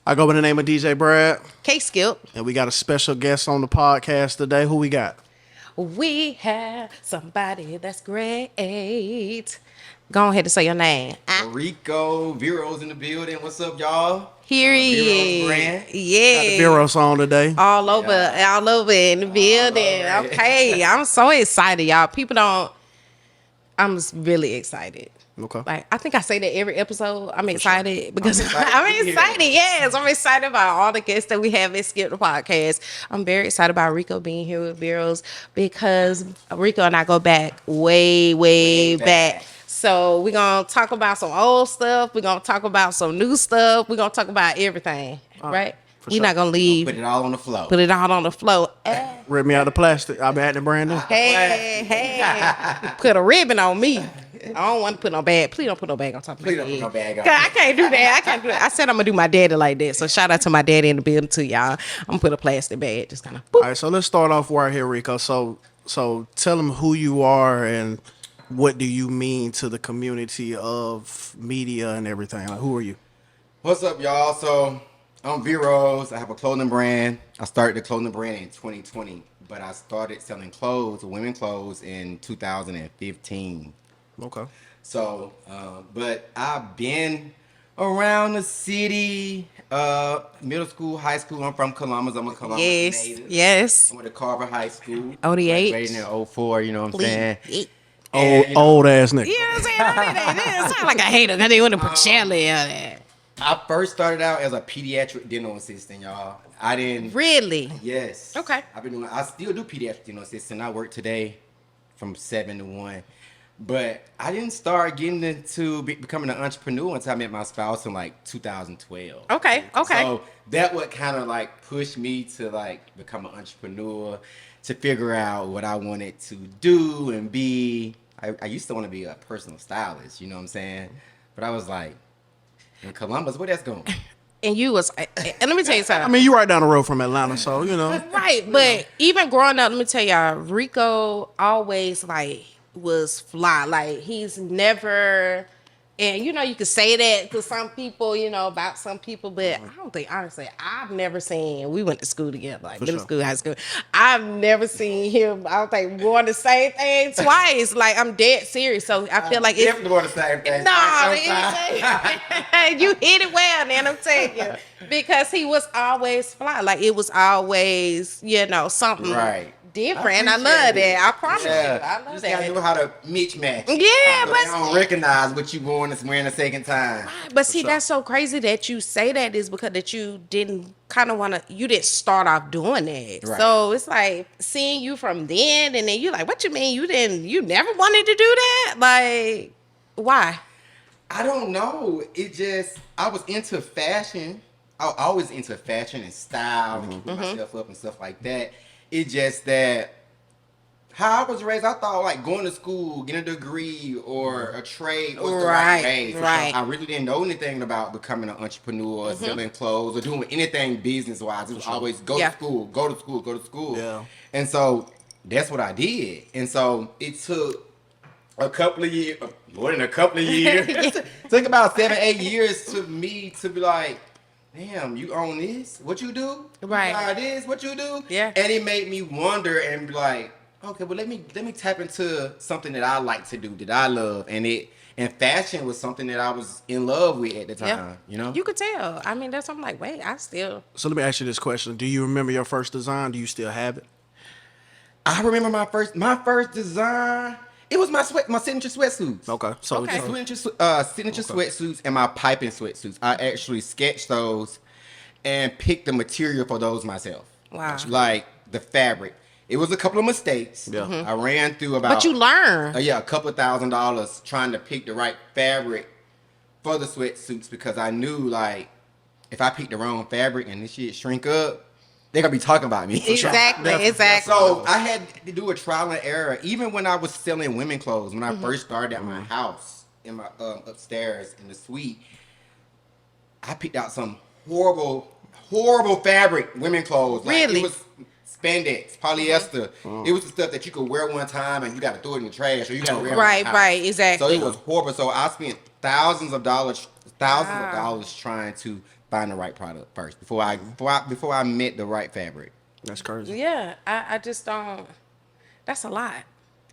I go by the name of DJ Brad, K-Skip. and we got a special guest on the podcast today. Who we got? We have somebody that's great. Go ahead and say your name. Rico, Vero's in the building. What's up, y'all? Here he Vero's is. brand. Got the Yeah. Vero song today. All over in the building. over. Okay. I'm so excited, y'all. I'm just really excited. Okay. Like, I think I say that every episode. I'm excited because I'm excited I'm to hear excited. it. Yes, I'm excited about all the guests that we have at Skip the Podcast. I'm very excited about Rico being here with Veros because Rico and I go back way back. So we're going to talk about some old stuff. We're going to talk about some new stuff. We're going to talk about everything, right? We're sure. not going to leave. Put it all on the floor. Put it all on the floor. Rip me out the plastic. I'll be acting brand new. Hey. Put a ribbon on me. I don't want to put no bag. Please don't put no bag on top of me. Please don't put no bag on. 'Cause I can't do that. I said I'm going to do my daddy like that. So shout out to my daddy in the building too, y'all. I'm going to put a plastic bag. Just kind of. All right, so let's start off right here, Rico. So tell them who you are and what do you mean to the community of media and everything. Like, who are you? What's up, y'all? So I'm Vero's. I have a clothing brand. I started the clothing brand in 2020, but I started selling clothes, women clothes, in 2015. Okay. So, but I've been around the city, middle school, high school. I'm from Columbus. I'm a Columbus native. Yes. I went to Carver High School. ODH. Graduated in 04, you know what I'm saying? Please. Old ass nigga. You know what I'm saying? That sound like a hater. They want to put Shelly on there. I first started out as a pediatric dental assistant, y'all. I didn't. Really? Yes. Okay. I still do pediatric dental assistant. I work today from 7 to 1. But I didn't start getting into becoming an entrepreneur until I met my spouse in like 2012. Okay. So that what kind of like pushed me to like become an entrepreneur, to figure out what I wanted to do and be. I used to want to be a personal stylist, you know what I'm saying? But I was like, in Columbus, where that's going? And you was, and let me tell you something. I mean, you right down the road from Atlanta, so, you know. Right, but even growing up, let me tell y'all, Rico always like was fly. Like he's never, and you know you can say that to some people, you know, about some people, but I don't think, honestly, I've never seen, we went to school together, like middle school, high school. I've never seen him, I don't think, going the same thing twice. Like I'm dead serious. So I feel like it's definitely going the same thing. no, you hit it well, man. I'm telling you, because he was always fly. Like it was always, you know, something different. I love that. I promise you, I love just that. gotta know how to match. Yeah, so but they don't recognize what you wearing a second time. But see, that's so crazy that you say that is because that you didn't kind of want to, you didn't start off doing that. Right. So it's like seeing you from then and then you like, what you mean you never wanted to do that? Like, why? I don't know. I was into fashion. I was always into fashion and style and keeping myself up and stuff like that. It's just that how I was raised, I thought like going to school, getting a degree or a trade was the right way. Right. I really didn't know anything about becoming an entrepreneur, or selling clothes, or doing anything business-wise. It was always go to school, go to school, go to school. Yeah. And so that's what I did. And so it took a couple of years, more than a couple of years. It took about 7-8 years to me to be like, damn, you own this? What you do? Right. You buy this? What you do? Yeah. And it made me wonder and be like, okay, well let me tap into something that I like to do, that I love, and fashion was something that I was in love with at the time. You know. You could tell. I mean, that's I'm like, wait, I still. So let me ask you this question. Do you remember your first design? Do you still have it? I remember my first design. It was my signature sweatsuits. Okay. So Okay. Signature sweatsuits and my piping sweatsuits. I actually sketched those and picked the material for those myself. Wow. Like the fabric. It was a couple of mistakes. Yeah. I ran through about. But you learn. A couple of $1,000s trying to pick the right fabric for the sweatsuits, because I knew like if I picked the wrong fabric and this shit shrink up, they're gonna be talking about me. Exactly. So I had to do a trial and error. Even when I was selling women clothes, when I first started at my house, in my upstairs in the suite, I picked out some horrible fabric women clothes. Like, Really? It was spandex, polyester. It was the stuff that you could wear one time and you got to throw it in the trash, or you got to wear it around the house. Right, exactly. So it was horrible. So I spent thousands of dollars trying to find the right product first before I met the right fabric. That's crazy. Yeah, I just don't. That's a lot.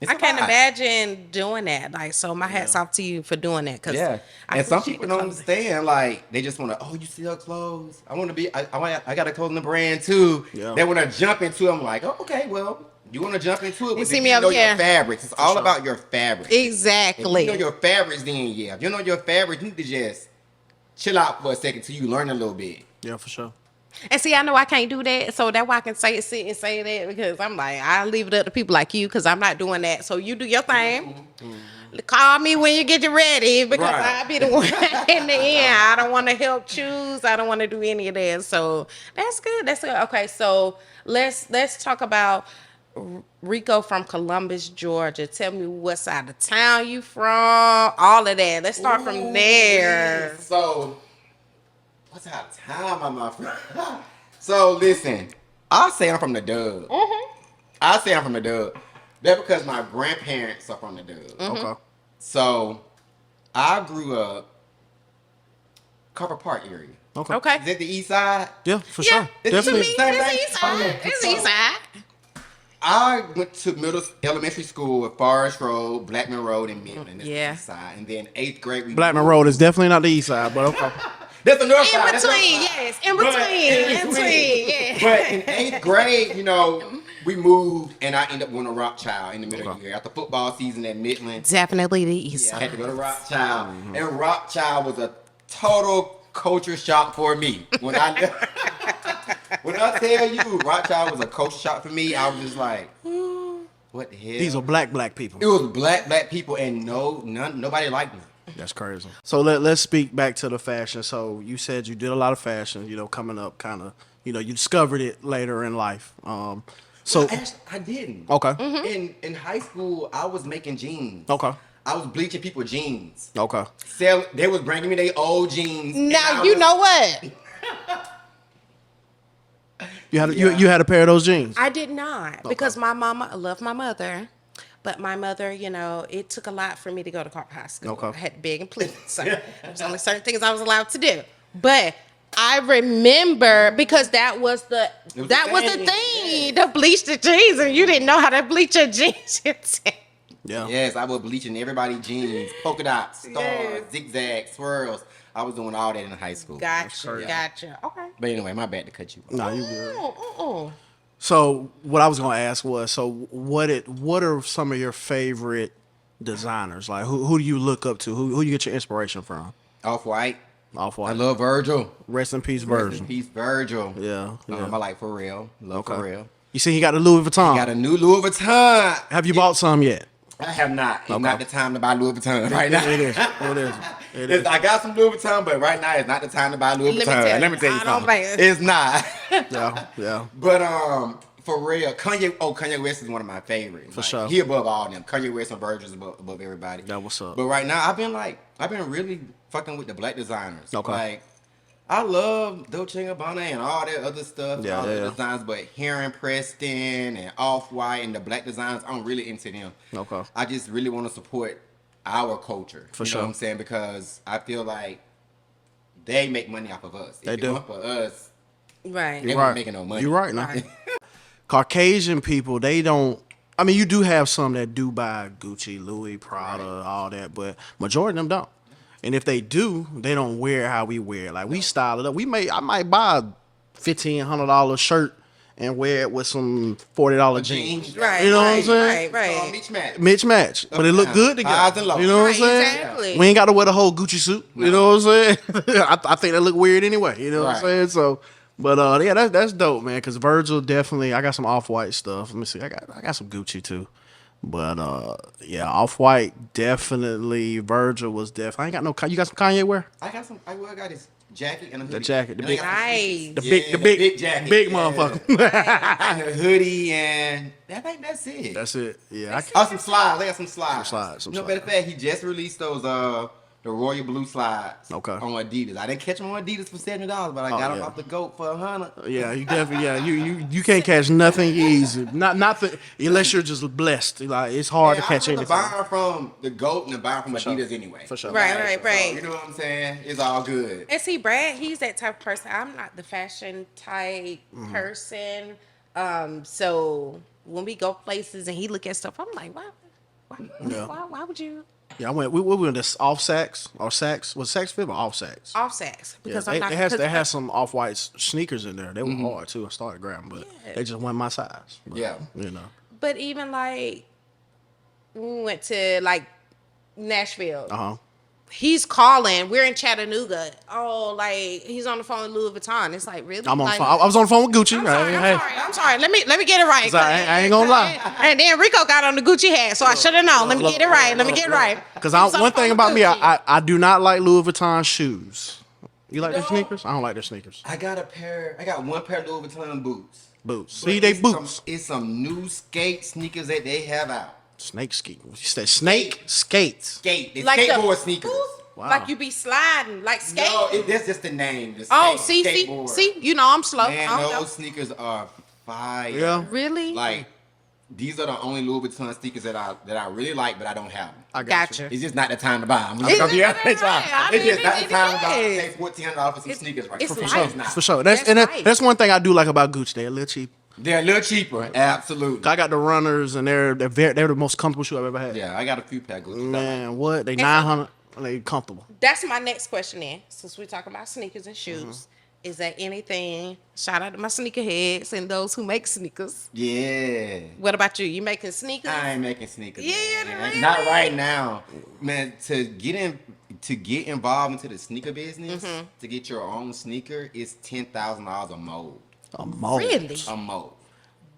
It's I a can't lot. imagine doing that. Like, so my hat's off to you for doing that. Cause Yeah, I and some appreciate people the don't clothes. understand. Like they just want to. Oh, you sell clothes? I want to be. I got a clothing brand too. Yeah. They want to jump into. I'm like, oh, okay, well, you want to jump into it, but see then me you over know your here. fabrics. It's all sure. about your fabrics. Exactly. If you know your fabrics, then yeah. If you know your fabrics, you need to just chill out for a second till you learn a little bit. Yeah, for sure. And see, I know I can't do that, so that's why I can sit and say that, because I'm like, I leave it up to people like you, because I'm not doing that. So you do your thing. Call me when you get ready, because Right. I'll be the one in the end. I don't want to help choose. I don't want to do any of that. So that's good. That's good. Okay, so let's talk about Rico from Columbus, Georgia. Tell me what side of town you from. All of that. Let's start from there. So, what's out of time am I from? So listen, I say I'm from the Dub. I say I'm from the Dub. That's because my grandparents are from the Dub. Okay. So, I grew up Cover Park area. Okay. Okay. Is it the east side? Yeah, for Yeah, sure. to Definitely. me, it's east side. It's east side. I went to elementary school at Forest Road, Blackman Road, and Midland. That's Yeah. the east side. And then 8th grade, we Blackman Road is definitely not the east side, but okay. That's the north In side. that's the north between, side. yes. In But between, yeah. But in 8th grade, we moved, and I ended up going to Rockchild in the middle of the year. After football season at Midland, Definitely the east I side. had to go to Rockchild. And Rockchild was a total culture shock for me. When I tell you, Rockchild was a culture shock for me, I was just like, what the hell? These are black people. It was black people, and nobody liked me. That's crazy. So let's speak back to the fashion. So you said you did a lot of fashion, coming up kind of, you discovered it later in life. So Actually, I didn't. Okay. In high school, I was making jeans. Okay. I was bleaching people's jeans. Okay. They was bringing me their old jeans. and Now I you was- know what? You had a pair of those jeans. I did not, because my mama, I love my mother, but my mother, it took a lot for me to go to Carter High School. Okay. I had to beg and plead. So there was only certain things I was allowed to do. But I remember, because that was the thing, to bleach the jeans, and you didn't know how to bleach your jeans. Yeah. Yes, I was bleaching everybody's jeans, polka dots, stars, Yes. zigzags, swirls. I was doing all that in high school. Gotcha. Okay. But anyway, my bad to cut you off. No, you good. Mm-mm. So what I was gonna ask was, so what are some of your favorite designers? Like who do you look up to? Who you get your inspiration from? Off-White. Off-White. I love Virgil. Rest in peace, Rest Virgil. in peace, Virgil. Yeah. I like For Real. Love For Real. You see, he got the Louis Vuitton. Got a new Louis Vuitton. Have you bought some yet? I have not. It's Okay. not the time to buy Louis Vuitton right now. It is. It is. I got some Louis Vuitton, but right now it's not the time to buy Louis Let me Vuitton. tell Let me you, tell you I don't something. blame- It's not. Yeah. But for real, Kanye West is one of my favorites. For sure. He above all them. Kanye West and Virgil is above everybody. That what's up. But right now I've been really fucking with the black designers. Okay. Like I love Dolce & Gabbana and all that other stuff, Yeah, all the yeah. designs, but Heron Preston and Off-White and the black designs, I'm really into them. Okay. I just really want to support our culture. For you sure. know what I'm saying? Because I feel like they make money off of us. They If it do. weren't for us, Right. they weren't making no money. You're right now. Right. Caucasian people, they don't. I mean, you do have some that do buy Gucci, Louis, Prada, all that, but majority of them don't. And if they do, they don't wear how we wear. Like we style it up. I might buy a $1,500 shirt and wear it with some $40 jeans. Right. You know what I'm saying? Right. Mitch match. Mitch match, but it look good Highs together. and lows. You know what I'm Right, saying? exactly. We ain't got to wear the whole Gucci suit. You know what I'm saying? I think that look weird anyway. You know what I'm Right. saying? So, but yeah, that's dope, man. Because Virgil definitely, I got some Off-White stuff. Let me see, I got some Gucci too. But yeah, Off-White definitely. Virgil was definitely. I ain't got no. You got some Kanye wear? I got this jacket and a hoodie. The jacket, the And I big- got some Nice. The Yeah, big jacket. big Yeah. motherfucker. and a hoodie, and I think that's it. That's it. Yeah, Oh, some slides. I got some slides. Some slides, some Matter of fact, he just released those the royal blue slides. Okay. On Adidas. I didn't catch them on Adidas for $70, but I got them off the GOAT for $100. Yeah, you definitely. Yeah, you can't catch nothing easy. Not unless you're just blessed. Like it's hard to catch I'm anything. buying from the GOAT and buying from Adidas anyway. For sure. Right. You know what I'm saying? It's all good. And see, Brad, he's that type of person. I'm not the fashion type person. So when we go places and he look at stuff, I'm like, why would you Yeah, we went to off Saks or Saks. Was Saks Fib or off Saks? off Saks? Yeah, Because they, I'm not. they had some off white sneakers in there. They were hard too. I started grabbing, but they just weren't my size. But, Yeah. you know. But even like when we went to like Nashville. He's calling. We're in Chattanooga. Oh, like he's on the phone with Louis Vuitton. It's like really. I'm on like, the phone. I was on the phone with Gucci. I'm sorry. Let me get it right. I ain't gonna lie. And then Rico got on the Gucci hat, so I should have known. Let me get it right. Because one thing about me, I do not like Louis Vuitton shoes. You like their sneakers? I don't like their sneakers. I got one pair of Louis Vuitton boots. Boots. But See, they it's boots. It's some new skate sneakers that they have out. Snake skate. You said snake skates. Skate. They like skateboard sneakers. Wow. Like you be sliding, like skate. No, that's just the name. The see. You know I'm slow. Man, I don't know. those sneakers are fire. Yeah. Really? Like, these are the only Louis Vuitton sneakers that I really like, but I don't have them. I got Gotcha. It's just not the time to buy them. It's not the time. It's just not the time to buy. is. Pay $1,400 for some sneakers, right? it's For life. sure, it's not. For sure. That's right. That's one thing I do like about Gucci. They're a little cheap. They're a little cheaper, absolutely. I got the runners, and they're the most comfortable shoe I've ever had. Yeah, I got a few pair of Gucci. Man, what? They 900. They comfortable. That's my next question then. Since we're talking about sneakers and shoes, is there anything? Shout out to my sneakerheads and those who make sneakers. Yeah. What about you? You making sneakers? I ain't making sneakers. Yeah, man. really? Not right now, man. To get involved into the sneaker business, to get your own sneaker, is $10,000 a mold. A mold. Really? A mold.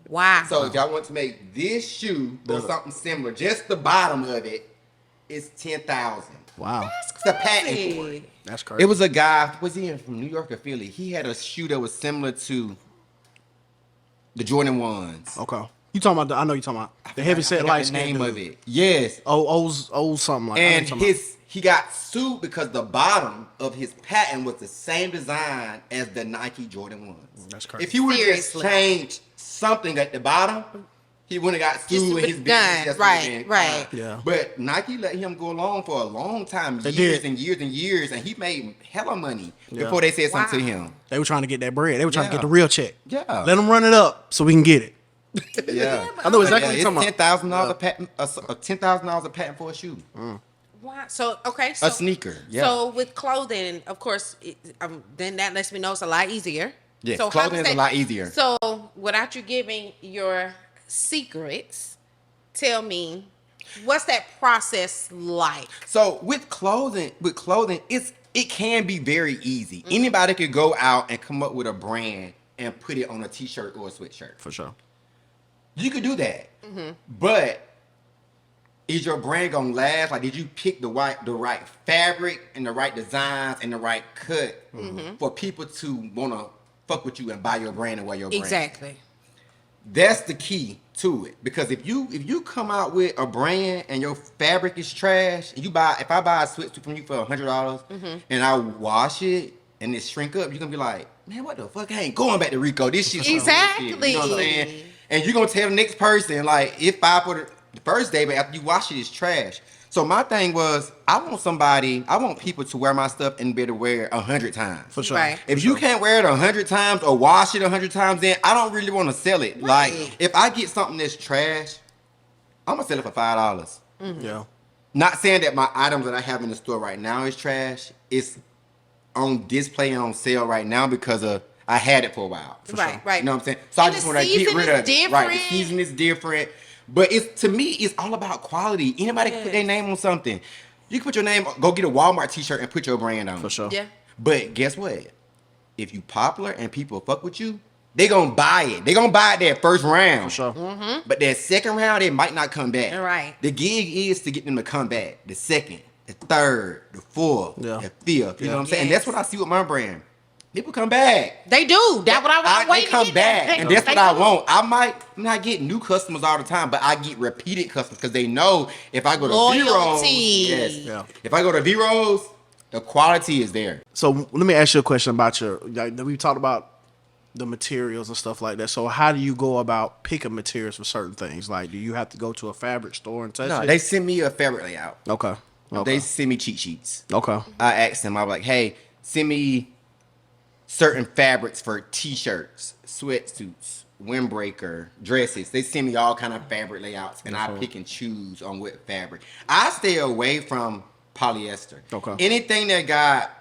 Wow. So if y'all want to make this shoe or something similar, just the bottom of it, it's $10,000. Wow. It's a patent for it. That's crazy. It was a guy, was he from New York or Philly? He had a shoe that was similar to the Jordan 1s. Okay. You talking about I know you talking about the heavy set I forgot light the name of it. Yes. Old something like And that. he got sued because the bottom of his patent was the same design as the Nike Jordan 1s. That's crazy. If he would have just Seriously. changed something at the bottom, he wouldn't have got sued Just and his done. business just Right, would've been right. fine. Yeah. But Nike let him go along for a long time, They years did. and years and years, and he made hella money Yeah. before they said something to Wow. him. They were trying to get that bread. They were trying to Yeah. get the real check. Yeah. Let them run it up so we can get it. Yeah. I know exactly what It's you're talking about. $10,000 a patent, $10,000 a patent for a shoe, Wow. So okay. So, a sneaker. Yeah. So with clothing, of course, then that lets me know it's a lot easier. Yes, So clothing is a hypothetically- lot easier. So without you giving your secrets, tell me what's that process like? So with clothing, it can be very easy. Mm-hmm. Anybody could go out and come up with a brand and put it on a t-shirt or a sweatshirt. For sure. You could do that. Mm-hmm. But is your brand gonna last? Like, did you pick the right fabric and the right designs and the right cut for people to wanna fuck with you and buy your brand and wear your brand? Exactly. That's the key to it. Because if you come out with a brand and your fabric is trash, and if I buy a sweatsuit from you for $100 and I wash it and it shrink up, you're gonna be like, man, what the fuck? I ain't going back to Rico. This shit's some Exactly. bullshit. You know what I'm saying? And you're gonna tell the next person, like, it's fine for the first day, but after you wash it, it's trash. So my thing was, I want people to wear my stuff and be able to wear it 100 times. For sure. Right. If you can't wear it 100 times or wash it 100 times, then I don't really want to sell it. Right. Like, if I get something that's trash, I'm gonna sell it for $5. Yeah. Not saying that my items that I have in the store right now is trash. It's on display and on sale right now because I had it for a while. Right, right. You know what I'm saying? So I And just the want to get season rid is of it. Right. The different. season is different. But to me, it's all about quality. Anybody can put their Yes. name on something. You can put your name, go get a Walmart t-shirt and put your brand on. For sure. Yeah. But guess what? If you popular and people fuck with you, they gonna buy it. They gonna buy it that first round. For sure. But that second round, it might not come back. Right. The gig is to get them to come back. The second, the third, the fourth, Yeah. the fifth. You know what I'm saying? And that's what I see with my brand. People come back. They do. That's what I was They waiting come to get back, that. and that's They what I do. want. I'm not getting new customers all the time, but I get repeated customers because they know if I go to Loyalty. Vero's, Yeah. if I go to Vero's, the quality is there. So let me ask you a question about we talked about the materials and stuff like that. So how do you go about picking materials for certain things? Like, do you have to go to a fabric store and touch No, it? they send me a fabric layout. Okay. They send me cheat sheets. Okay. I asked them, I was like, hey, send me certain fabrics for t-shirts, sweatsuits, windbreaker, dresses. They send me all kind of fabric layouts, and I pick and choose on what fabric. I stay away from polyester. Okay. Anything that got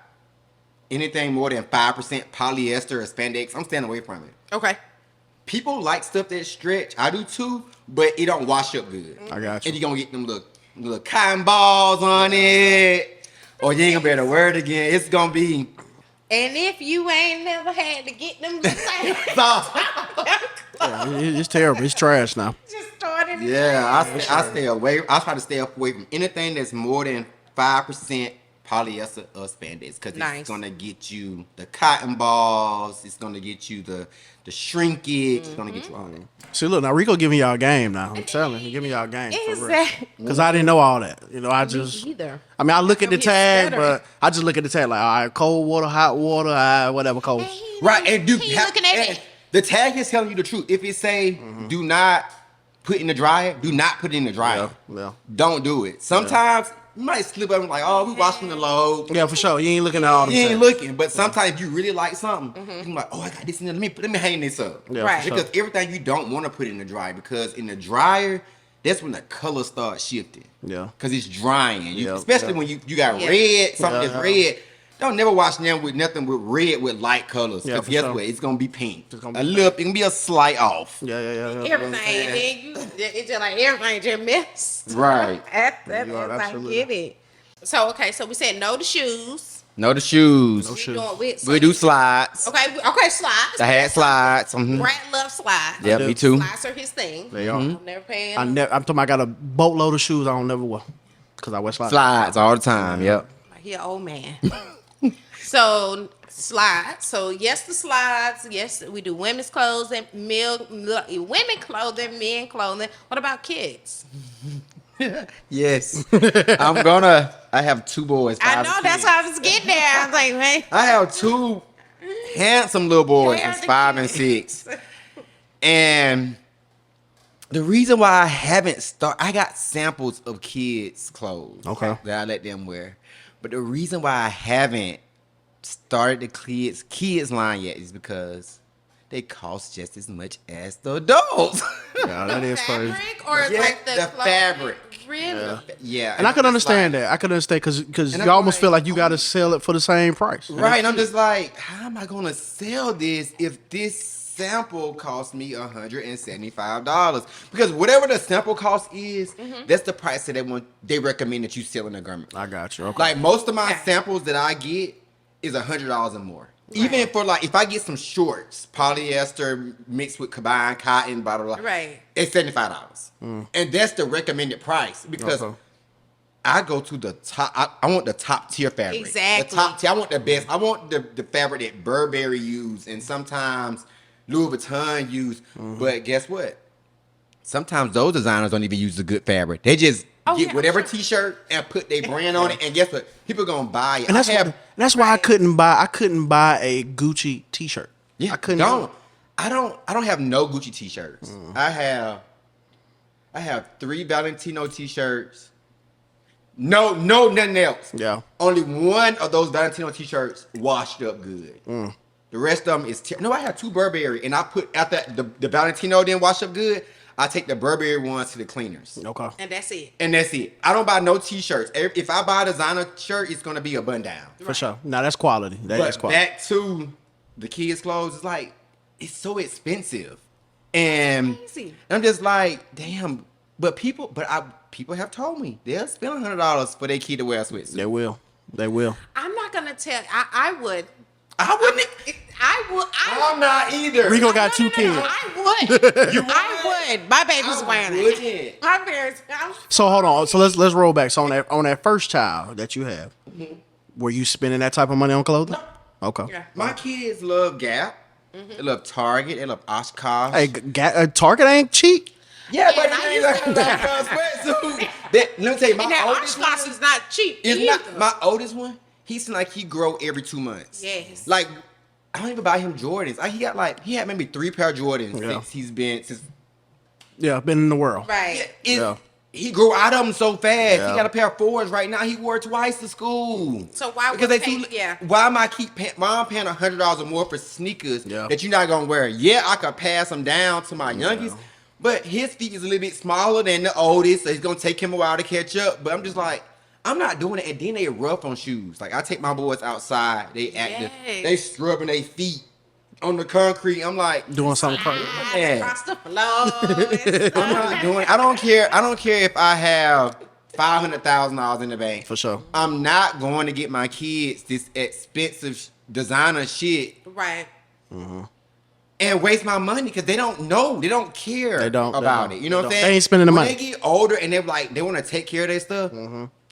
anything more than 5% polyester or spandex, I'm staying away from it. Okay. People like stuff that stretch. I do too, but it don't wash up good. I got you. And you're going to get them little cotton balls on it. Or you ain't going to be able to wear it again. It's going to be... And if you ain't never had to get them the same, Yeah, it's terrible. It's trash now. just started. I stay away. I try to stay away from anything that's more than 5% polyester or spandex because Nice. it's gonna get you the cotton balls. It's gonna get you the shrinkage. It's gonna get you all that. See, look, now Rico giving y'all game now. I'm telling you, giving y'all game. Is For real. that Because I didn't know all that. You know, I just... either? I mean, I look at the He's tag, stuttering. but I just look at the tag like, all right, cold water, hot water, whatever, cold. Right, and do He looking at it. the tag is telling you the truth. If it say do not put in the dryer, do not put it in the dryer. Yeah. Don't do it. Sometimes you might slip up and like, oh, we washing the load. Yeah, for sure. You ain't looking at all them You ain't tags. looking, but sometimes if you really like something, you can like, oh, I got this in there. Let me hang this up. Yeah, Right. for sure. Because everything you don't want to put in the dryer, because in the dryer, that's when the color starts shifting. Yeah. Because it's drying. Yeah, Especially yeah. when you got Yeah. red, something Yeah, that's yeah. red. Don't never wash them with nothing with red with light colors. Yeah, Because for guess sure. what? It's gonna be pink. It's gonna be A little, it can be a slight off. Yeah. Everything. Then you, it's just like everything just missed. Right. That's You are I absolutely- get it. So okay, so we said no to shoes. No, the shoes. No We shoes. doing with We'll do slides. okay, slides. I had slides. Mhm. Brad loves slides. Yeah, do. me too. Slides are his thing. They are. I'm never paying. I'm talking about I got a boatload of shoes I don't never wear. Because I wear slides. Slides all the time. Yep. He an old man. So slides. So yes, the slides. Yes, we do women's clothes and women clothing, men clothing. What about kids? Yes. I have two boys. I 5 know and that's 6. how I was getting there. I was like, man. I have two handsome little boys. Where are It's the 5 and kids? 6. And the reason why I haven't I got samples of kids' clothes. Okay. That I let them wear. But the reason why I haven't started the kids line yet is because they cost just as much as the adults. Yeah, that is crazy. Fabric or Yeah, like the the clothing? fabric. Really? Yeah. And I could it's understand like- that. I could understand because And you I'm almost like, feel like you got to sell it for the same price. Right, and I'm just like, how am I gonna sell this if this sample costs me $175? Because whatever the sample cost is, that's the price that they recommend that you sell in a garment. I got you. Okay. Like most of my Okay. samples that I get is $100 or more. Even for like if I get some shorts, polyester mixed with combined cotton, blah blah blah. Right. It's $75. And that's the recommended price because Okay. I go to the top. I want the top tier fabric. Exactly. The top tier. I want the best. I want the fabric that Burberry use and sometimes Louis Vuitton use. But guess what? Sometimes those designers don't even use the good fabric. They just get yeah, whatever sure. T-shirt and put their brand on it. And guess what? People gonna buy it. And that's why I Right. couldn't buy a Gucci T-shirt. Yeah, I couldn't. I don't have no Gucci T-shirts. I have 3 Valentino T-shirts. No, nothing else. Yeah. Only one of those Valentino T-shirts washed up good. The rest of them is no. I have 2 Burberry, and I put after the Valentino didn't wash up good. I take the Burberry ones to the cleaners, Okay. And that's it. and that's it. I don't buy no T-shirts. If I buy a designer shirt, it's gonna be a button down. For sure. Now that's quality. That is But quality. back to the kids' clothes, it's like it's so expensive, and Crazy. I'm just like, damn. But people have told me they'll spend $100 for their kid to wear a sweatsuit. They will. They will. I'm not gonna tell. I would. I wouldn't. I would. I'm not either. Rico got 2 kids. I would. I would. My baby's wearing it. wouldn't. My parents. So hold on. So let's roll back. So on that first child that you have, were you spending that type of money on clothing? Okay. Yeah. My kids love Gap. They love Target. They love Oshkosh. Hey, Target ain't cheap. yeah, Man, but I it used ain't to like love- sweatsuit. Let me tell you, And my that oldest Oshkosh one, is not cheap. it's either. not my oldest one. He seems like he grow every 2 months. Yes. Like I don't even buy him Jordans. He had maybe 3 pair of Jordans Yeah. since Yeah, been in the world. Right. Yeah. He grew out of them so fast. Yeah. He got a pair of 4s right now. He wore twice to school. So why Because would they too, yeah. why am I why I'm paying $100 or more for sneakers Yeah. that you're not gonna wear? Yeah, I could pass them down to my youngest, but his feet is a little bit smaller than the oldest, so it's gonna take him a while to catch up. But I'm just like, I'm not doing it. And then they rough on shoes. Like I take my boys outside, they active, Yes. they scrubbing their feet on the concrete. I'm like, Doing something crazy. Yeah. Across the floor. I'm not doing. I don't care. I don't care if I have $500,000 in the bank. For sure. I'm not going to get my kids this expensive designer shit Right. and waste my money because they don't know. They don't care They don't about it. You know They what I'm don't. saying? They ain't spending the when money. They get older and they're like they want to take care of their stuff.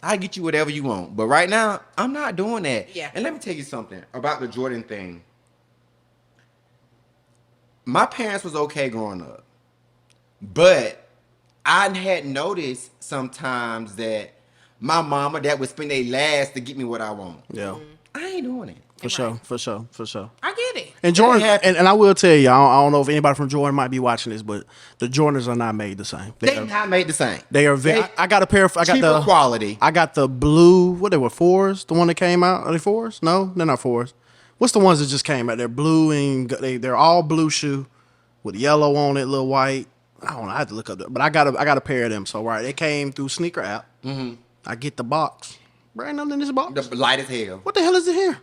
I'll get you whatever you want. But right now, I'm not doing that. Yeah. And let me tell you something about the Jordan thing. My parents was okay growing up, but I had noticed sometimes that my mama that would spend their last to get me what I want. Yeah. I ain't doing it. For sure. For sure. For sure. I get it. And Jordan, have- and I will tell you, I don't know if anybody from Jordan might be watching this, but the Jordans are not made the same. They not made the same. They are very. I got a pair of. I got cheaper the quality. I got the blue. What they were 4s? The one that came out. Are they 4s? No, they're not 4s. What's the ones that just came out? They're blue and they're all blue shoe with yellow on it, little white. I don't know. I have to look up that, but I got a pair of them. So right, they came through sneaker app. I get the box. Right, nothing in this box. The light as hell. What the hell is it here?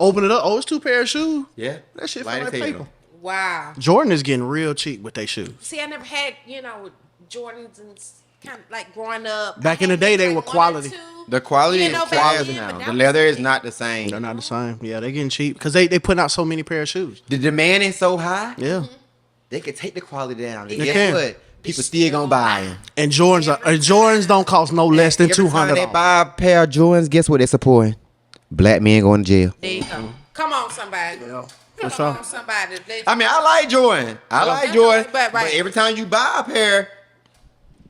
Open it up. Oh, it's 2 pair of shoes. Yeah. That shit light feel as like hell. paper. Wow. Jordan is getting real cheap with their shoes. See, I never had, Jordans and kind of like growing up. Back I in the had day, maybe they were one or quality. two, The quality is back trash then, now. but The that leather was is not the same. They're not the same. Yeah, they're getting cheap because they putting out so many pair of shoes. The demand is so high. Yeah. They could take the quality down. And They guess can. what? People still gonna buy them. And Jordans don't cost no less than Every time $200. they buy a pair of Jordans, guess what they're supporting? Black men going to jail. There you go. Come on, somebody. Yeah, for Come sure. on, somebody. I mean, I like Jordan. I like Yeah, Jordan. but right. But every time you buy a pair,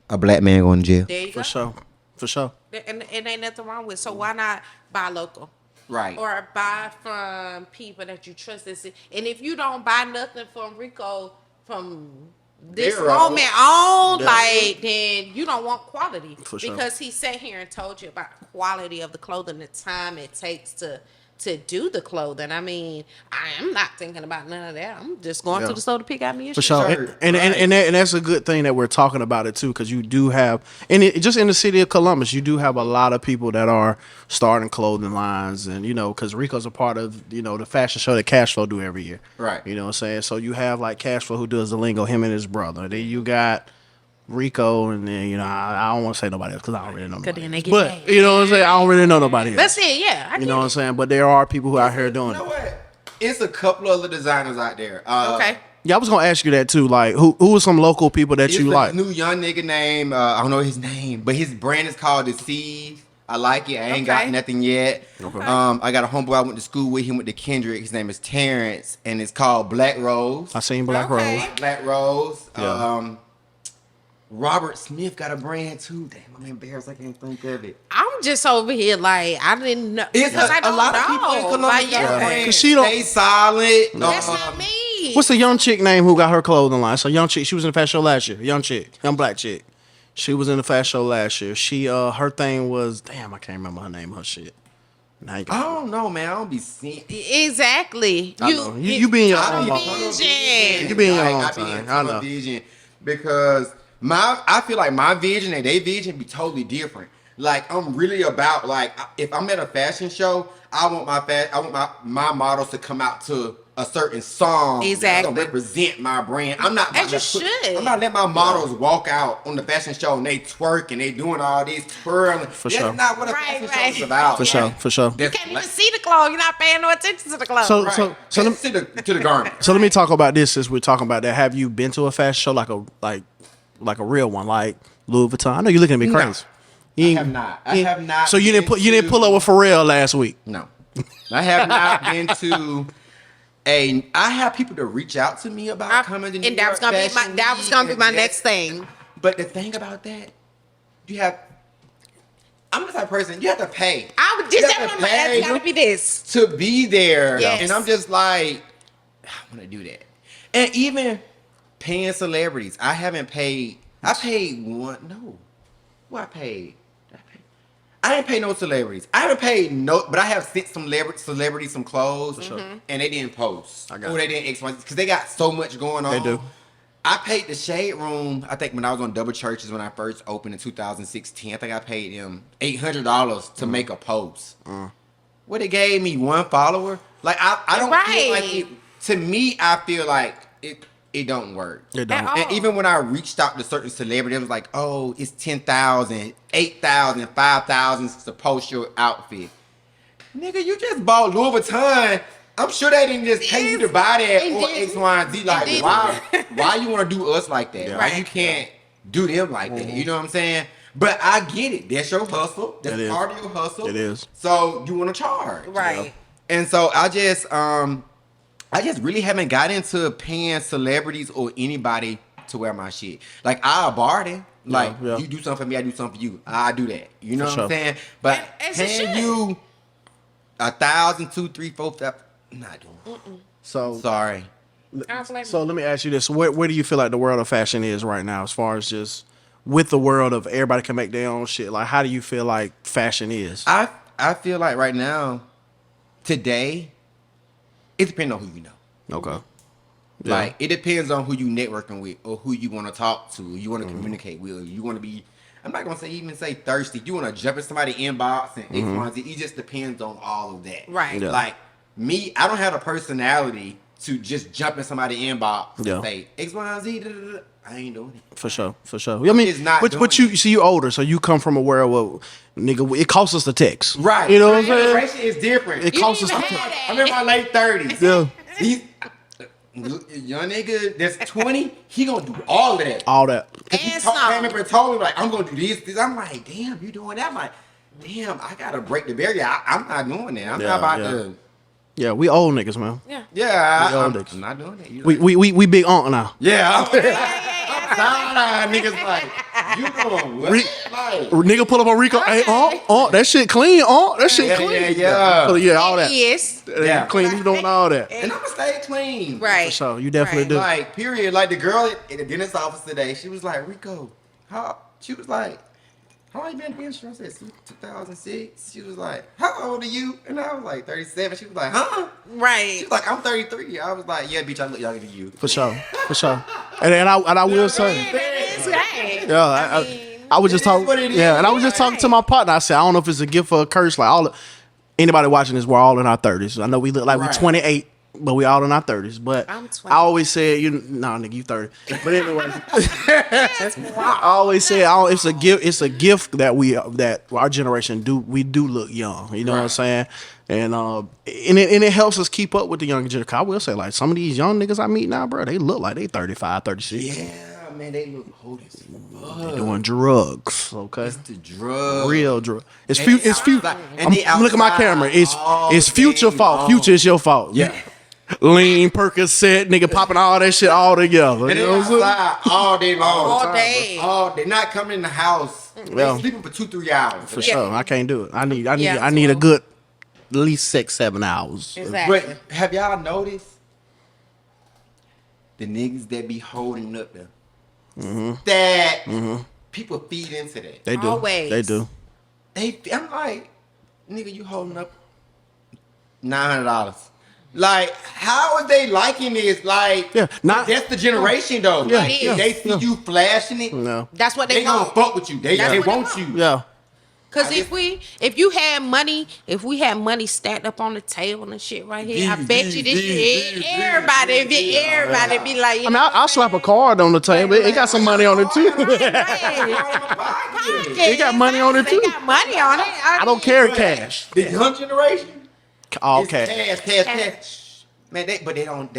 a black man going to jail. There you go. For sure. For sure. And it ain't nothing wrong with. So why not buy local? Right. Or buy from people that you trust. And if you don't buy nothing from Rico from this Vero. moment on, Yeah. like, then you don't want quality. For sure. Because he sat here and told you about quality of the clothing, the time it takes to do the clothing. I mean, I am not thinking about none of that. I'm just going Yeah. to the store to pick out me a For shirt. sure. Shirt, And that's a good thing that we're talking about it too, because you do have, just in the city of Columbus, you do have a lot of people that are starting clothing lines, and because Rico's a part of the fashion show that Cashflow do every year. Right. You know what I'm saying? So you have like Cashflow who does the lingo, him and his brother. Then you got Rico, and then I don't want to say nobody else because I don't really know nobody then they else. get But mad. you know what I'm saying? I don't really know nobody else. That's it, yeah. I You get know what I'm it. saying? But there are people who out here doing You know it. what? It's a couple other designers out there. Okay. Yeah, I was gonna ask you that too. Like, who are some local people that It's you a like? new young nigga named, I don't know his name, but his brand is called The Seed. I like it. I ain't got Okay. nothing yet. Okay. I got a homeboy I went to school with. He went to Kendrick. His name is Terrence, and it's called Black Rose. I seen Black Okay. Rose. Black Rose. Yeah. Robert Smith got a brand too. Damn, I'm embarrassed. I can't think of it. I'm just over here like I didn't know. It's because I a don't lot know. of people in Columbus Like, got yeah. brands. 'Cause she don't- Stay solid. That's not me. What's the young chick name who got her clothing line? So young chick, she was in the fashion show last year. Young chick, young black chick. She was in the fashion show last year. She her thing was damn, I can't remember her name. Her shit. Now you I got don't know, man. I don't be seeing. Exactly. I know. You be in your I own be bubble. tunnel vision. You be in your Like, own I be time. in I tunnel know. vision because I feel like my vision and their vision be totally different. Like I'm really about like if I'm at a fashion show, I want my models to come out to a certain song Exactly. to represent my brand. I'm not As about you to should. I'm not letting my models walk out on the fashion show and they twerk and they doing all this twirling. For That's sure. not what a Right, fashion right. show is about. For sure, Like, for sure. that's Can't even like- see the clothes. You're not paying no attention to the clothes. So Right. so so let, to the garment. so let me talk about this since we're talking about that. Have you been to a fashion show like a real one, like Louis Vuitton? I know you're looking at me No. crazy. I have not. I have not So you didn't been you didn't pull up with Pharrell last week. No. I have not been to I have people to reach out to me about coming to New and York that was gonna be Fashion that was Week gonna be and my this. next thing. But the thing about that, I'm the type of person, you have to pay. I would just have that's gotta be this. to be there. Yes. And I'm just like, I want to do that. And even paying celebrities, I haven't paid. I paid one. No, what I paid? I didn't pay no celebrities. I haven't paid no, but I have sent some celebrities some clothes, and they didn't post. Or they didn't because they got so much going on. They do. I paid the Shade Room, I think when I was on Double Churches when I first opened in 2016, I think I paid them $800 to make a post. What, it gave me one follower? Like, I don't feel like it, to me, I feel like it don't work. It don't. And even when I reached out to certain celebrities, it was like, oh, it's 10,000, 8,000, 5,000 to post your outfit. Nigga, you just bought Louis Vuitton. I'm sure they didn't just pay you to buy that or X, Y, and Z. Like, why you want to do us like that? Why you can't do them like that? You know what I'm saying? But I get it. That's your hustle. That's part of your hustle. It is. So you want to charge. Right. You know? And so I just really haven't got into paying celebrities or anybody to wear my shit. Like, I'll barter. Like, you do something for me, I do something for you. I do that. You know what I'm saying? But paying you 1,000, 2,000, 3,000, 4,000. Not doing it. So sorry. So let me ask you this: where do you feel like the world of fashion is right now, as far as just with the world of everybody can make their own shit? Like, how do you feel like fashion is? I feel like right now, today, it depends on who you know. Okay. Yeah. Like, it depends on who you networking with or who you want to talk to, you want to communicate with, or you want to be. I'm not gonna even say thirsty. You want to jump in somebody's inbox and X, Y, Z. It just depends on all of that. Right. Yeah. Like me, I don't have a personality to just jump in somebody's inbox and say X, Y, and Z. I ain't doing it. For sure. I mean, just not but you see, you older, so you come from a world where, nigga, it costs us to text. Right. You know what I'm saying? Generation is different. It costs us to even text. have that. I'm in my late 30s. Yeah. These young nigga that's 20, he gonna do all of that. All that. And He some. came up and told me, like, I'm gonna do this. I'm like, damn, you doing that? I'm like, damn, I gotta break the barrier. I'm not doing that. I'm not about to. Yeah, we old niggas, man. Yeah, old I'm niggas. not doing that. You We big aunt now. yeah. I'm tired of niggas like, you doing what? Like, Nigga pull up on Rico. Hey, that shit clean. That shit clean. Yeah, all that. Yes. Yeah. Clean. You doing all that. and I'ma stay clean. Right. For sure. You definitely Right. do. Like, period. Like, the girl at the dentist office today, she was like, Rico, she was like, how long you been in dentistry? I said, 2006. She was like, how old are you? And I was like, 37. She was like, huh? She Right. was like, I'm 33. I was like, yeah, bitch, I look younger than you. For sure. And I will say, It's right. yeah, I was just it is talking. what it is. Yeah, and I was just talking to my partner. I said, I don't know if it's a gift or a curse. Like anybody watching this, we're all in our 30s. I know we look like we're 28, but we all in our 30s. But I'm 20. I always said, nigga, you 30. But anyway, I always say it's a gift. It's a gift that our generation we do look young. You know what I'm saying? And it helps us keep up with the younger generation. I will say, like, some of these young niggas I meet now, bro, they look like they 35, 36. Yeah, man, they look old as fuck. They doing drugs, okay? It's the drug. Real drug. It's And future. they It's future. outside. And they Look at my outside camera. all It's future day fault. long. Future is your fault. Yeah. Lean, Percocet, nigga popping all that shit all together. And You they know what I'm saying? outside all day long. All day. All day. Not coming in the house. Yeah. They sleeping for 2-3 hours. For sure. I can't do it. I need Yeah, I need a 12. good at least 6-7 hours. Exactly. But have y'all noticed the niggas that be holding up there? That people feed into that. They do. Always. They do. I'm like, nigga, you holding up $900. Like, how are they liking this? Like, that's the generation though. Yeah, Like, yeah, they see you flashing it. No. That's what They they gonna want. fuck with you. They That's what they want want. you. Yeah. Cause if we had money stacked up on the table and shit right here, I bet you this shit, everybody be like, I mean, I'll slap a card on the table. It got some money on it too. They got money on it, too. They got money on it. I don't carry cash. The young generation. All It's cash. cash. Man, they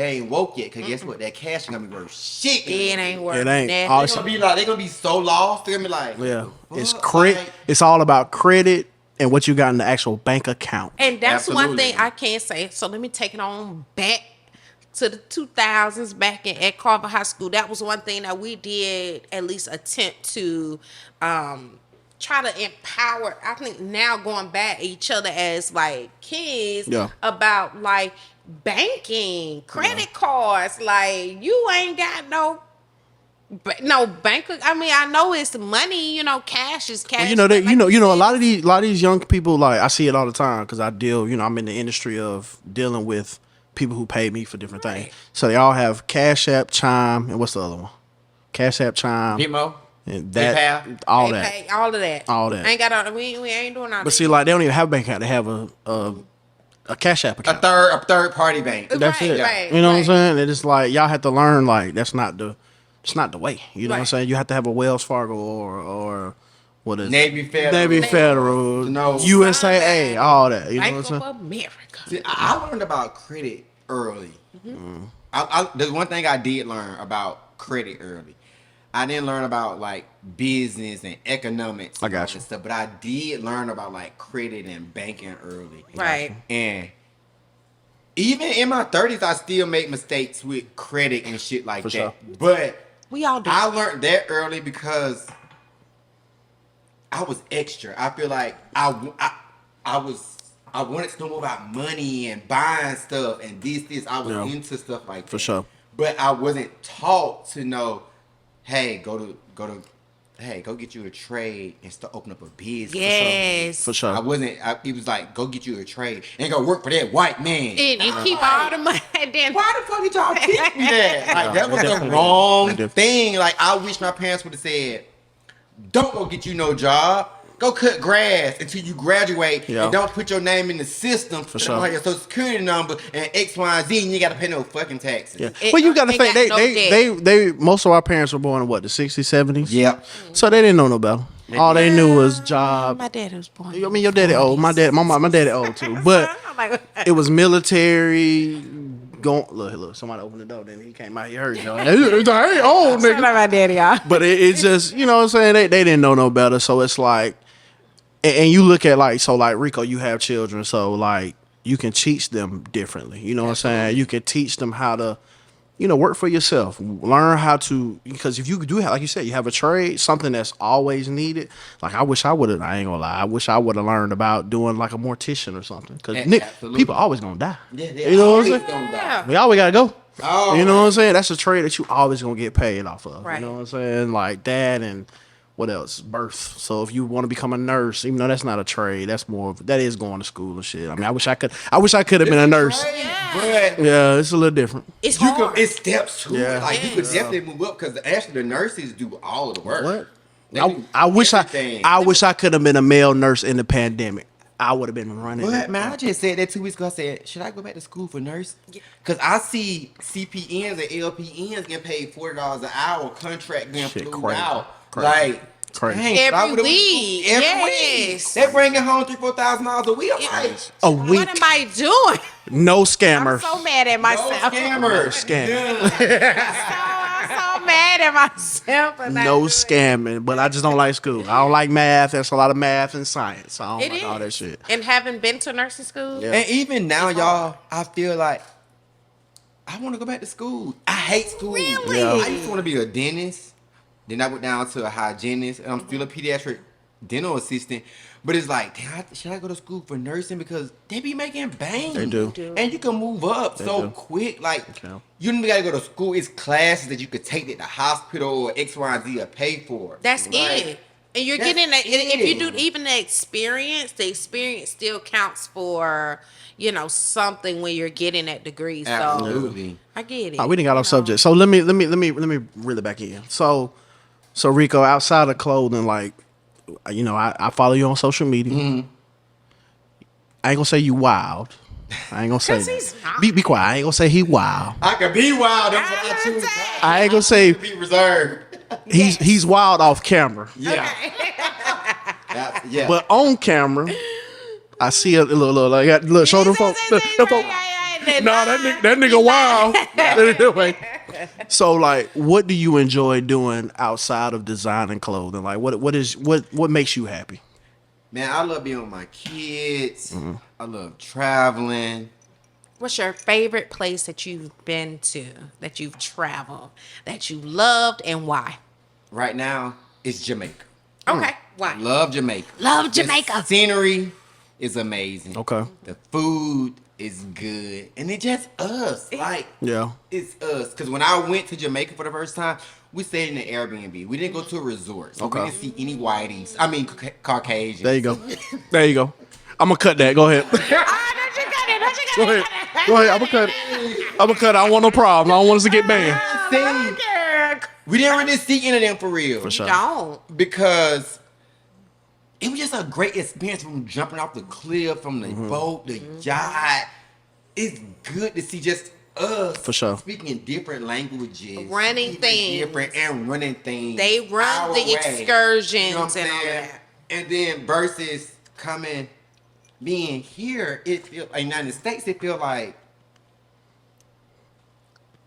ain't woke yet. Cause guess what? That cash gonna be worth shit. It ain't worth It ain't. nothing. All They gonna be so lost. They gonna be like, Yeah, it's fuck, credit. like- It's all about credit and what you got in the actual bank account. And that's one Absolutely. thing I can say. So let me take it on back to the 2000s, back at Carver High School. That was one thing that we did at least attempt to try to empower. I think now going back each other as like kids about like banking, credit cards. Like you ain't got no bank. I mean, I know it's money. You know, cash is cash. Well, you know but that like a said, lot of these young people, like I see it all the time because I deal. You know, I'm in the industry of dealing with people who pay me for different things. So they all have Cash App, Chime, and what's the other one? Cash App, Chime, Venmo, and that, PayPal. all they that. pay all of that. All that. Ain't got all. We ain't doing all But that. see, like they don't even have a bank account. They have a Cash App A account. third party bank. That's Right, it. right, You know what I'm right. saying? And it's like y'all have to learn like it's not the way. You know what I'm Right. saying? You have to have a Wells Fargo or what is Navy it? Federal. Navy Federal, No. USAA, all that. You know Bank what I'm of saying? America. See, I learned about credit early. There's one thing I did learn about credit early. I didn't learn about like business and economics. I And got all you. that stuff, but I did learn about like credit and banking early. Right. And even in my 30s, I still make mistakes with credit and shit like For that. sure. But We all do. I learned that early because I was extra. I feel like I wanted to know more about money and buying stuff and this. I was Yeah. into stuff like that. For sure. But I wasn't taught to know, hey, go get you a trade and start open up a business. Yes. For sure. It was like, go get you a trade and go work for that white man. And keep all the money. And then Why the fuck did y'all teach me that? Like, Yeah, that was they the definitely wrong did. They did. thing. Like, I wish my parents would have said, don't go get you no job. Go cut grass until you graduate Yeah. and don't put your name in the system. For sure. Like your social security number and X, Y, and Z, and you got to pay no fucking taxes. Yeah. It- But you got to they think got no they most of our parents were born in what, the 60s, 70s? Yep. So they didn't know no better. All they knew was job. my dad was born. I mean, your daddy old. My daddy old too. But I'm like, it was military. Look, somebody opened the door. Then he came out. He heard you. Hey, old nigga. my daddy, y'all. But it's just, you know what I'm saying? They didn't know no better. So it's like, and you look at like Rico, you have children. So like you can teach them differently. You know what I'm saying? You can teach them how to, work for yourself. Learn how to, because if you do have, like you said, you have a trade, something that's always needed. Like I wish I would have, I ain't gonna lie. I wish I would have learned about doing like a mortician or something. Because Absolutely. people always gonna die. Yeah, You know what I'm saying? Yeah. We always gotta go. Oh, You know what I'm saying? That's a trade that you always gonna get paid off of. Right. You know what I'm saying? Like that and what else? Birth. So if you want to become a nurse, even though that's not a trade, that is going to school and shit. I mean, I wish I could have been a nurse. But Yeah, it's a little different. It's you hard. it's steps to Yeah. it. Like, you could definitely move up because actually the nurses do all of the work. What? They do I wish everything. I wish I could have been a male nurse in the pandemic. I would have been running. But it. man, I just said that 2 weeks ago. I said, should I go back to school for nurse? Because I see CPNs and LPNs getting paid $40 an hour, contract getting Shit, flew crazy. out. Crazy. Like, Crazy. dang, I Every would've went to week. school every Yes. week. They bringing home $3,000-4,000 a week. I'm like, A What week, am I doing? no I'm scammers. so mad at no myself. scammers. Scam. I'm so mad at myself. for not No doing it. scamming, but I just don't like school. I don't like math. There's a lot of math and science. I don't It like all that is. shit. And having been to nursing school, Yeah. And even now, y'all, I feel like I want to go back to school. I hate school. Really? Yeah. I used to want to be a dentist. Then I went down to a hygienist, and I'm still a pediatric dental assistant. But it's like, damn, should I go to school for nursing? Because they be making bang. They do. And you can move up so do. quick. Like, Okay. you don't even got to go to school. It's classes that you could take at the hospital or X, Y, and Z or pay for. that's Like, it. And you're That's getting that. If you it. do even the experience still counts for, something when you're getting that degree. So Absolutely. I get it. Oh, we didn't got you off know. subject. So let me reel it back in. So Rico, outside of clothing, like, I follow you on social media. Mm-hmm. I ain't gonna say you wild. I ain't gonna say 'Cause that. he's not. Be quiet. I ain't gonna say he wild. I could be wild. That's what I I'm choose. saying. I ain't gonna say Be reserved. he's wild off camera, Yeah. Yeah. but on camera, I see a little shoulder folk. No, Nah, that nigga wild. Anyway, so like, what do you enjoy doing outside of designing clothing? Like, what makes you happy? Man, I love being with my kids. Mm-hmm. I love traveling. What's your favorite place that you've been to, that you've traveled, that you loved, and why? Right now, it's Jamaica. Okay, why? Love Jamaica. Love Jamaica. The scenery is amazing. Okay. The food is good. And it's just us. Like, Yeah. it's us. Because when I went to Jamaica for the first time, we stayed in an Airbnb. We didn't go to a resort. So Okay. we didn't see any whiteys. I mean, Caucasians. There you go. There you go. I'm gonna cut that. Go ahead. Ah, don't you got it, don't you Go got ahead. Go ahead. I'm gonna cut it. I'm gonna cut it. I don't want no problem. I don't want us to get banned. See, we didn't really see any of them for real. For sure. Don't. Because it was just a great experience from jumping off the cliff, from the boat, the yacht. It's good to see just us For sure. speaking different languages, Running speaking things. different and running things. They run our the way. excursions You know what I'm and all saying? that. And then versus being here, it feel in the United States. It feel like,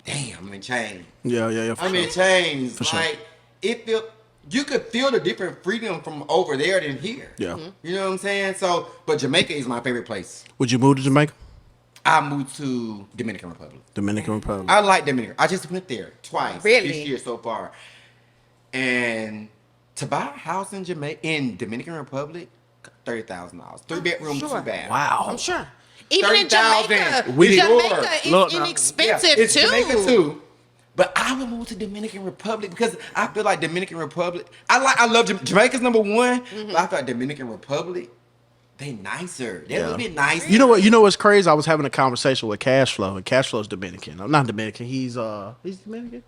damn, I'm in chains. Yeah. For I'm in sure. chains. For sure. Like it feel, you could feel the different freedom from over there than here. Yeah. You know what I'm saying? So, but Jamaica is my favorite place. Would you move to Jamaica? I moved to Dominican Republic. Dominican Republic. I like Dominican. I just went there twice Really? this year so far. And to buy a house in Dominican Republic, $30,000. 3-bedroom, Sure. 2-bath. Wow. I'm sure. Even in 30,000. Jamaica, We- Jamaica is Look now. inexpensive it's too. Jamaica too. But I would move to Dominican Republic because I feel like Dominican Republic. I love Jamaica's number one, but I feel like Dominican Republic, they nicer. They're a little bit nicer. You know what? You know what's crazy? I was having a conversation with Cashflow, and Cashflow's Dominican. I'm not Dominican. He's Dominican.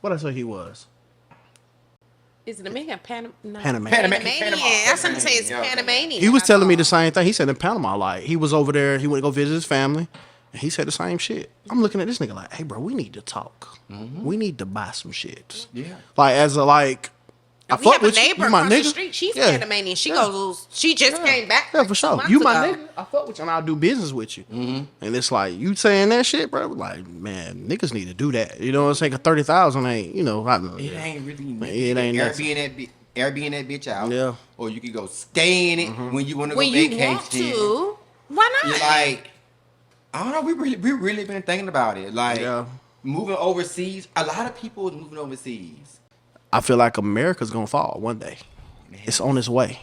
What I say he was? Is it Dominican? Panamanian. Panamanian. I was going to say it's Yeah. Panamanian. He was telling me the same thing. He said in Panama, like he was over there. He went to go visit his family, and he said the same shit. I'm looking at this nigga like, hey, bro, we need to talk. We need to buy some shit. Yeah. Like as a like. I We fuck have a with you. neighbor You my across the nigga. street. She's Yeah. Panamanian. She Yeah. goes. She just came back. Yeah, like for 2 sure. months You my ago. nigga. I fuck with you and I'll do business with you. And it's like, you saying that shit, bro? Like, man, niggas need to do that. You know what I'm saying? 30,000 ain't, you know. It ain't really. It ain't nothing. Airbnb that bitch out. Yeah. Or you could go stay in it when you want to go When you vacation. want to, why not? You're like, I don't know. We really been thinking about it. Like Yeah. moving overseas. A lot of people is moving overseas. I feel like America's gonna fall one day. Man. It's on its way.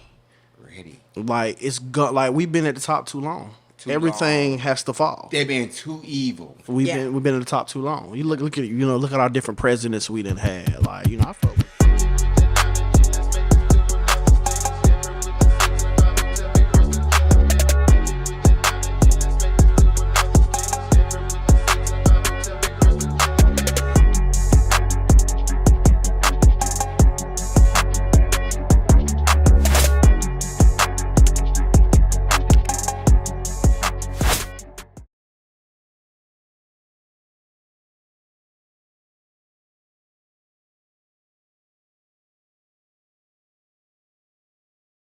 Ready. Like like we've been at the top too long. Too Everything long. has to fall. They've been too evil. We've Yeah. been at the top too long. You look at our different presidents we done had. Like, you know, I fuck